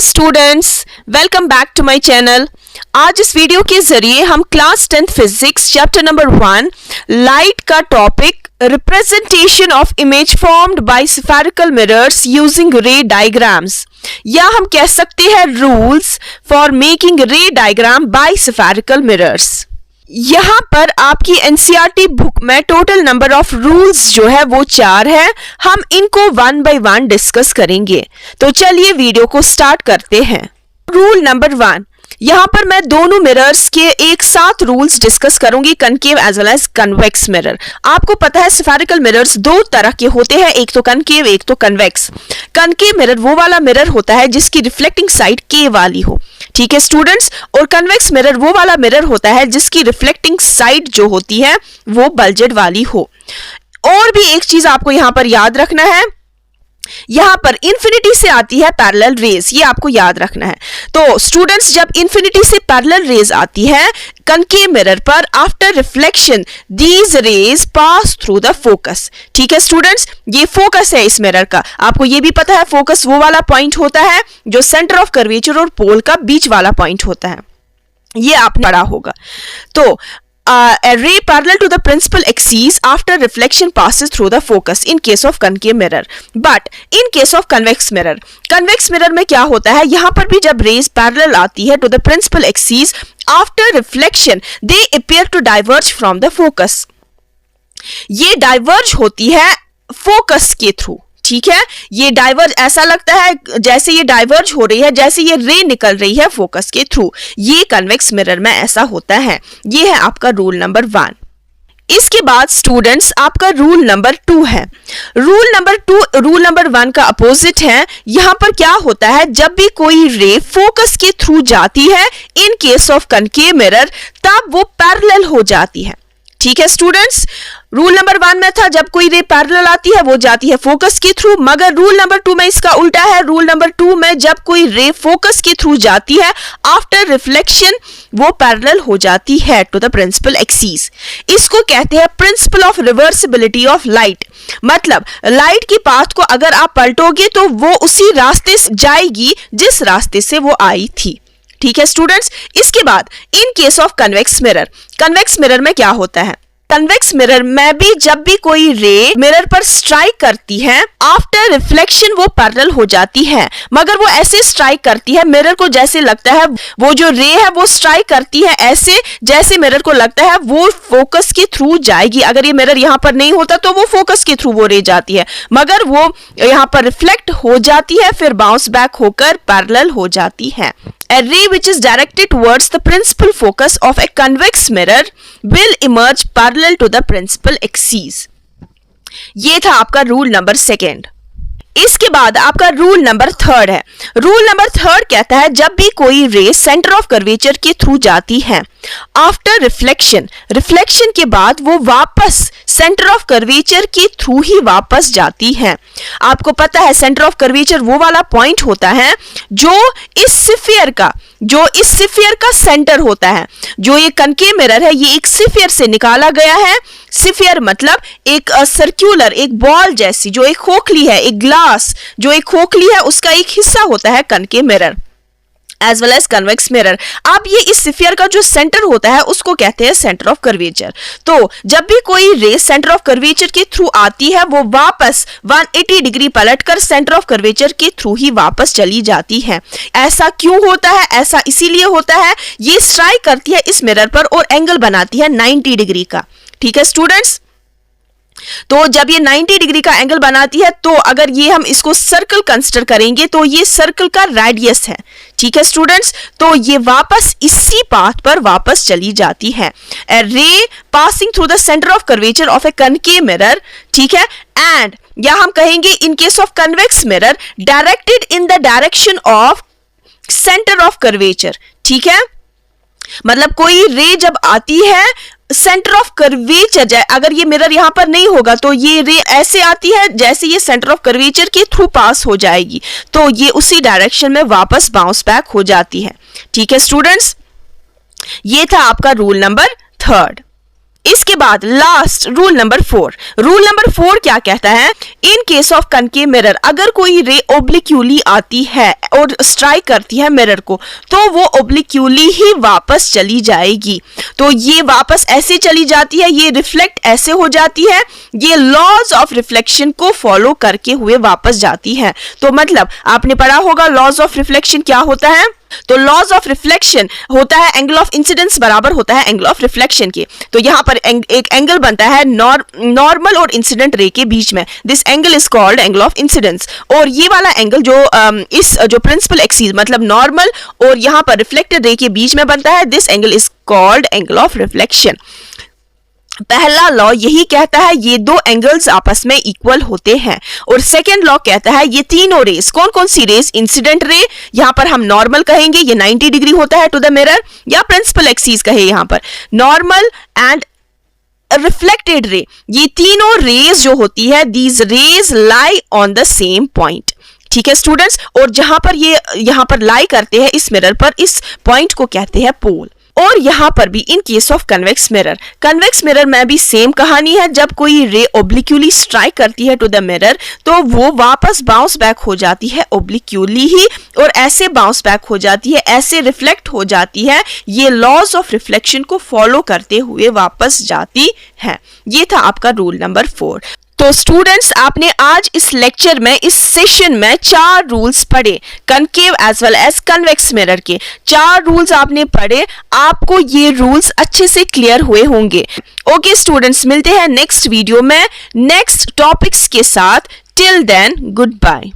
Students, welcome back to my channel. आज इस video के जरिए हम class 10th physics chapter number 1 light का topic representation of image formed by spherical mirrors using ray diagrams या हम कह सकते हैं rules for making ray diagram by spherical mirrors. यहाँ पर आपकी एनसीईआरटी बुक में टोटल नंबर ऑफ रूल्स जो है वो 4 है। हम इनको 1 बाय 1 डिस्कस करेंगे। तो चलिए वीडियो को स्टार्ट करते हैं। रूल नंबर 1, यहाँ पर मैं दोनों मिरर्स के एक साथ रूल्स डिस्कस करूंगी, concave as well as convex mirror. आपको पता है स्फेरिकल मिरर्स दो तरह के होते हैं, एक तो कनकेव एक तो कन्वेक्स। कनकेव मिरर वो वाला मिरर होता है जिसकी रिफ्लेक्टिंग साइड के वाली हो, ठीक है स्टूडेंट्स, और कन्वेक्स मिरर वो वाला मिरर होता है जिसकी रिफ्लेक्टिंग साइड जो होती है वो बल्जेड वाली हो। और भी एक चीज आपको यहां पर याद रखना है, यहां पर इंफिनिटी से आती है पैरेलल रेज, ये आपको याद रखना है। तो स्टूडेंट्स, जब इंफिनिटी से पैरेलल रेज आती है कनकेव मिरर पर, after reflection these raise pass through the focus. ठीक है स्टूडेंट्स, ये फोकस है इस मिरर का। आपको ये भी पता है फोकस वो वाला पॉइंट होता है जो सेंटर ऑफ कर्वेचर और पोल का बीच वाला पॉइंट होता है, ये आपने पढ़ा होगा। तो a ray parallel to the principal axis after reflection passes through the focus in case of concave mirror, but in case of convex mirror में क्या होता है, यहां पर भी जब rays parallel आती है to the principal axis after reflection they appear to diverge from the focus। ये डाइवर्ज होती है फोकस के थ्रू, ठीक है। ये डाइवर्ज ऐसा लगता है जैसे ये डाइवर्ज हो रही है, जैसे ये रे निकल रही है फोकस के थ्रू। ये कन्वेक्स मिरर में ऐसा होता है। ये है आपका रूल नंबर 1। इसके बाद स्टूडेंट्स आपका रूल नंबर 2 है। रूल नंबर 2 रूल नंबर 1 का अपोजिट है। यहां पर क्या होता है, जब भी कोई रे फोकस के थ्रू जाती है इन केस ऑफ कनकेव मिरर, तब वो पैरेलल हो जाती है, ठीक है स्टूडेंट्स। रूल नंबर 1 में था जब कोई रे पैरेलल आती है वो जाती है फोकस के थ्रू, मगर रूल नंबर 2 में इसका उल्टा है। रूल नंबर 2 में जब कोई रे फोकस के थ्रू जाती है आफ्टर रिफ्लेक्शन वो पैरेलल हो जाती है टू द प्रिंसिपल एक्सिस। इसको कहते हैं principle of reversibility of light. मतलब लाइट की पाथ को अगर आप पलटोगे तो वो उसी रास्ते से जाएगी जिस रास्ते से वो आई थी, ठीक है स्टूडेंट्स। इसके बाद इन केस ऑफ कन्वेक्स मिरर में क्या होता है, कन्वेक्स मिरर में भी जब भी कोई रे मिरर पर स्ट्राइक करती है आफ्टर रिफ्लेक्शन वो पैरेलल हो जाती है, मगर वो ऐसे स्ट्राइक करती है मिरर को जैसे लगता है वो जो रे है वो स्ट्राइक करती है ऐसे जैसे मिरर को लगता है वो फोकस के थ्रू जाएगी। अगर ये मिरर यहाँ पर नहीं होता तो वो फोकस के थ्रू वो रे जाती है, मगर वो यहाँ पर रिफ्लेक्ट हो जाती है फिर बाउंस बैक होकर पैरेलल हो जाती है। A ray which is directed towards the principal focus of a convex mirror will emerge parallel to the principal axis। ये था आपका रूल नंबर 2। इसके बाद आपका रूल नंबर 3 है। रूल नंबर 3 कहता है जब भी कोई रे सेंटर ऑफ कर्वेचर के थ्रू जाती है आफ्टर रिफ्लेक्शन के बाद वो वापस सेंटर ऑफ कर्वेचर के थ्रू ही वापस जाती है। आपको पता है सेंटर ऑफ कर्वेचर वो वाला पॉइंट होता है जो इस स्फीयर का सेंटर होता है। जो ये कनकेव मिरर है ये एक स्फीयर से निकाला गया है। स्फीयर मतलब एक सर्कुलर, एक बॉल जैसी जो एक खोखली है, एक ग्लास जो एक खोखली है उसका एक हिस्सा होता है concave mirror as well as convex mirror. अब ये इस स्फीयर का जो सेंटर होता है उसको कहते हैं सेंटर ऑफ कर्वेचर। तो जब भी कोई रे सेंटर ऑफ कर्वेचर के थ्रू आती है वो वापस 180 डिग्री पलटकर सेंटर ऑफ कर्वेचर के थ्रू ही वापस चली जाती है। ऐसा क्यों होता है? ऐसा इसीलिए होता है ये स्ट्राइक करती है इस मिरर पर और एंगल बनाती है 90 डिग्री का, ठीक है स्टूडेंट्स। तो जब ये 90 डिग्री का एंगल बनाती है तो अगर ये हम इसको सर्कल कंसीडर करेंगे तो ये सर्कल का रेडियस है, ठीक है स्टूडेंट्स। तो ये वापस इसी पाथ पर वापस चली जाती है। A ray passing through the centre of curvature of a concave mirror, ठीक है, एंड या हम कहेंगे in case of convex mirror directed in the direction of centre of curvature, ठीक है। मतलब कोई रे जब आती है सेंटर ऑफ कर्वेचर जाए, अगर ये मिरर यहां पर नहीं होगा तो ये रे ऐसे आती है जैसे ये सेंटर ऑफ कर्वेचर के थ्रू पास हो जाएगी, तो ये उसी डायरेक्शन में वापस बाउंस बैक हो जाती है, ठीक है स्टूडेंट्स। ये था आपका रूल नंबर 3। इसके बाद last rule number 4। Rule number 4 क्या कहता है? इन केस ऑफ कनकेव मिरर, अगर कोई रे ओब्लिक्यूली आती है और स्ट्राइक करती है मिरर को, तो वो ओब्लिक्यूली ही वापस चली जाएगी। तो ये वापस ऐसे चली जाती है, ये रिफ्लेक्ट ऐसे हो जाती है, ये लॉज ऑफ रिफ्लेक्शन को फॉलो करके हुए वापस जाती है। तो मतलब आपने पढ़ा होगा लॉज ऑफ रिफ्लेक्शन क्या होता है। तो लॉज ऑफ रिफ्लेक्शन होता है एंगल ऑफ इंसिडेंस बराबर होता है एंगल ऑफ रिफ्लेक्शन के। तो यहाँ पर एक एंगल बनता है नॉर्मल और इंसिडेंट रे के बीच में, this angle is called angle of incidence. और ये वाला एंगल जो इस जो प्रिंसिपल एक्सिस मतलब नॉर्मल और यहाँ पर रिफ्लेक्टेड रे के बीच में बनता है, this angle is called angle of reflection. पहला लॉ यही कहता है ये दो एंगल्स आपस में इक्वल होते हैं। और सेकेंड लॉ कहता है ये तीनों रेस, कौन कौन सी रेस? इंसिडेंट रे, यहां पर हम नॉर्मल कहेंगे, ये 90 डिग्री होता है टू द मिरर, या प्रिंसिपल एक्सिस कहे यहां पर नॉर्मल एंड रिफ्लेक्टेड रे, ये तीनों रेस जो होती है, these rays lie on the same point. ठीक है स्टूडेंट्स, और जहां पर ये यहां पर लाई करते हैं इस मिरर पर, इस पॉइंट को कहते हैं पोल। और यहां पर भी इन केस ऑफ कन्वेक्स मिरर में भी सेम कहानी है। जब कोई रे ओब्लिक्यूली स्ट्राइक करती है टू द मिरर, तो वो वापस बाउंस बैक हो जाती है ओब्लिक्यूली ही, और ऐसे बाउंस बैक हो जाती है, ऐसे रिफ्लेक्ट हो जाती है, ये लॉज ऑफ रिफ्लेक्शन को फॉलो करते हुए वापस जाती है। ये था आपका रूल नंबर 4। तो स्टूडेंट्स, आपने आज इस लेक्चर में, इस सेशन में 4 रूल्स पढ़े, concave as well as convex mirror के 4 रूल्स आपने पढ़े। आपको ये रूल्स अच्छे से क्लियर हुए होंगे। ओके स्टूडेंट्स, मिलते हैं नेक्स्ट वीडियो में नेक्स्ट टॉपिक्स के साथ। Till then, good bye.